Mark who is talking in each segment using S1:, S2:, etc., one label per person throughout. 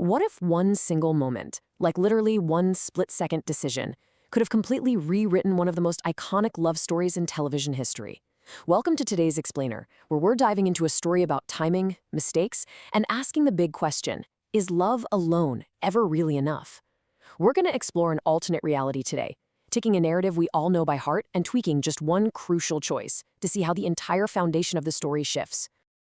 S1: What if one single moment, like literally one split-second decision, could have completely rewritten one of the most iconic love stories in television history? Welcome to today's Explainer, where we're diving into a story about timing, mistakes, and asking the big question, is love alone ever really enough? We're going to explore an alternate reality today, taking a narrative we all know by heart and tweaking just one crucial choice to see how the entire foundation of the story shifts.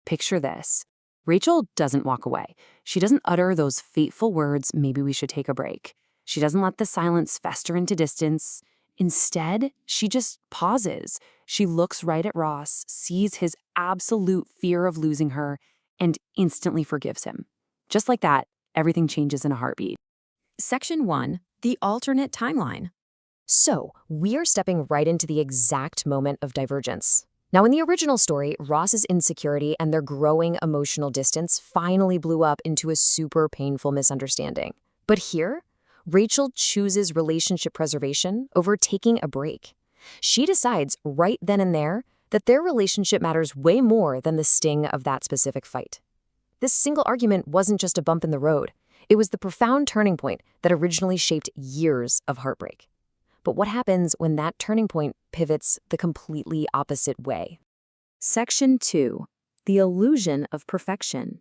S1: Picture this. Rachel doesn't walk away. She doesn't utter those fateful words, maybe we should take a break. She doesn't let the silence fester into distance. Instead, she just pauses. She looks right at Ross, sees his absolute fear of losing her, and instantly forgives him. Just like that, everything changes in a heartbeat. Section 1. The alternate timeline. So, we are stepping right into the exact moment of divergence. Now, in the original story, Ross's insecurity and their growing emotional distance finally blew up into a super painful misunderstanding. But here, Rachel chooses relationship preservation over taking a break. She decides right then and there that their relationship matters way more than the sting of that specific fight. This single argument wasn't just a bump in the road. It was the profound turning point that originally shaped years of heartbreak. But what happens when that turning point pivots the completely opposite way? Section 2. The illusion of perfection.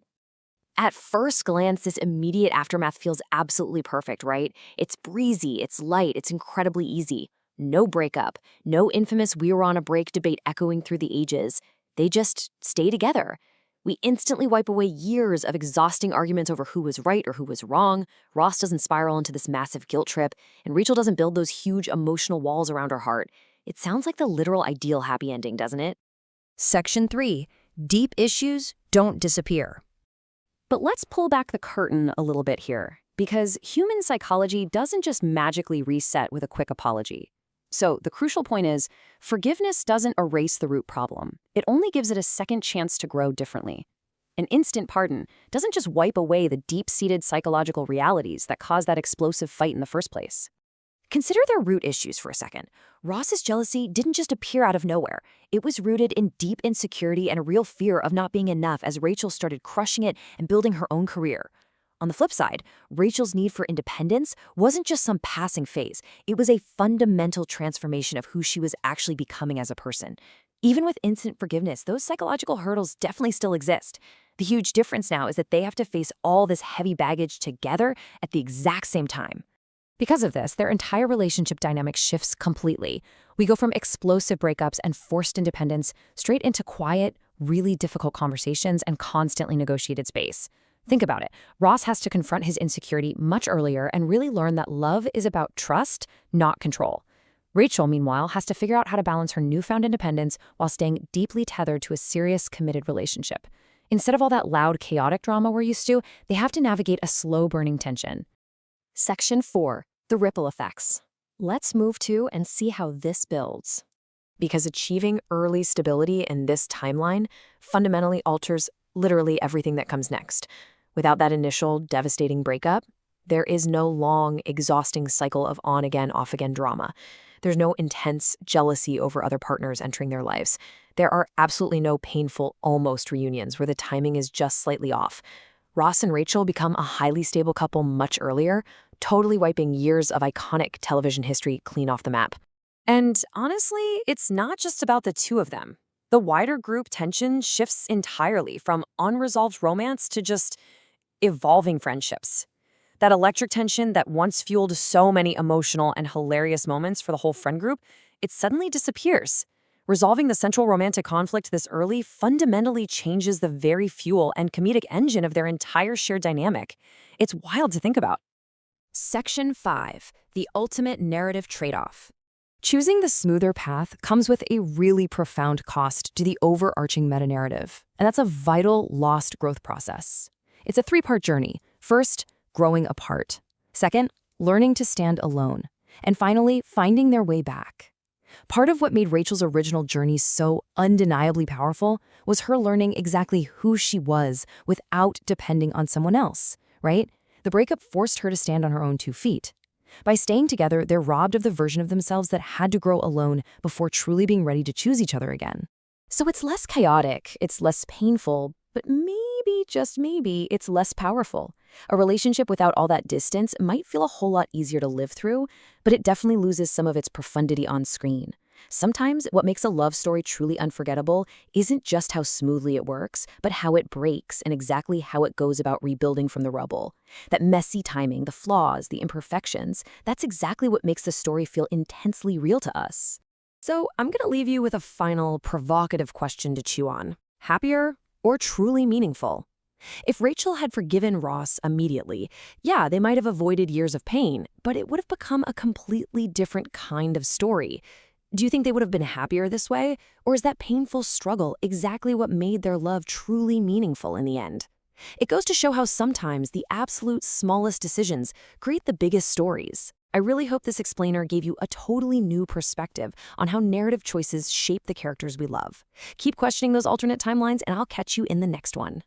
S1: At first glance, this immediate aftermath feels absolutely perfect, right? It's breezy, it's light, it's incredibly easy. No breakup, no infamous "we were on a break" debate echoing through the ages. They just stay together. We instantly wipe away years of exhausting arguments over who was right or who was wrong. Ross doesn't spiral into this massive guilt trip, and Rachel doesn't build those huge emotional walls around her heart. It sounds like the literal ideal happy ending, doesn't it? Section 3. Deep issues don't disappear. But let's pull back the curtain a little bit here, because human psychology doesn't just magically reset with a quick apology. So the crucial point is, forgiveness doesn't erase the root problem. It only gives it a second chance to grow differently. An instant pardon doesn't just wipe away the deep-seated psychological realities that caused that explosive fight in the first place. Consider their root issues for a second. Ross's jealousy didn't just appear out of nowhere. It was rooted in deep insecurity and a real fear of not being enough as Rachel started crushing it and building her own career. On the flip side, Rachel's need for independence wasn't just some passing phase. It was a fundamental transformation of who she was actually becoming as a person. Even with instant forgiveness, those psychological hurdles definitely still exist. The huge difference now is that they have to face all this heavy baggage together at the exact same time. Because of this, their entire relationship dynamic shifts completely. We go from explosive breakups and forced independence straight into quiet, really difficult conversations and constantly negotiated space. Think about it. Ross has to confront his insecurity much earlier and really learn that love is about trust, not control. Rachel, meanwhile, has to figure out how to balance her newfound independence while staying deeply tethered to a serious, committed relationship. Instead of all that loud, chaotic drama we're used to, they have to navigate a slow-burning tension. Section 4. The ripple effects. Let's move to and see how this builds. Because achieving early stability in this timeline fundamentally alters literally everything that comes next. Without that initial devastating breakup, there is no long, exhausting cycle of on-again, off-again drama. There's no intense jealousy over other partners entering their lives. There are absolutely no painful almost reunions where the timing is just slightly off. Ross and Rachel become a highly stable couple much earlier, totally wiping years of iconic television history clean off the map. And honestly, it's not just about the two of them. The wider group tension shifts entirely from unresolved romance to just evolving friendships. That electric tension that once fueled so many emotional and hilarious moments for the whole friend group, it suddenly disappears. Resolving the central romantic conflict this early fundamentally changes the very fuel and comedic engine of their entire shared dynamic. It's wild to think about. Section 5. The ultimate narrative trade-off. Choosing the smoother path comes with a really profound cost to the overarching meta-narrative, and that's a vital lost growth process. It's a three-part journey. First, growing apart. Second, learning to stand alone. And finally, finding their way back. Part of what made Rachel's original journey so undeniably powerful was her learning exactly who she was without depending on someone else, right? The breakup forced her to stand on her own 2 feet. By staying together, they're robbed of the version of themselves that had to grow alone before truly being ready to choose each other again. So it's less chaotic, it's less painful, but maybe maybe, just maybe, it's less powerful. A relationship without all that distance might feel a whole lot easier to live through, but it definitely loses some of its profundity on screen. Sometimes what makes a love story truly unforgettable isn't just how smoothly it works, but how it breaks and exactly how it goes about rebuilding from the rubble. That messy timing, the flaws, the imperfections, that's exactly what makes the story feel intensely real to us. So I'm going to leave you with a final provocative question to chew on. Happier or truly meaningful? If Rachel had forgiven Ross immediately, yeah, they might have avoided years of pain, but it would have become a completely different kind of story. Do you think they would have been happier this way? Or is that painful struggle exactly what made their love truly meaningful in the end? It goes to show how sometimes the absolute smallest decisions create the biggest stories. I really hope this explainer gave you a totally new perspective on how narrative choices shape the characters we love. Keep questioning those alternate timelines, and I'll catch you in the next one.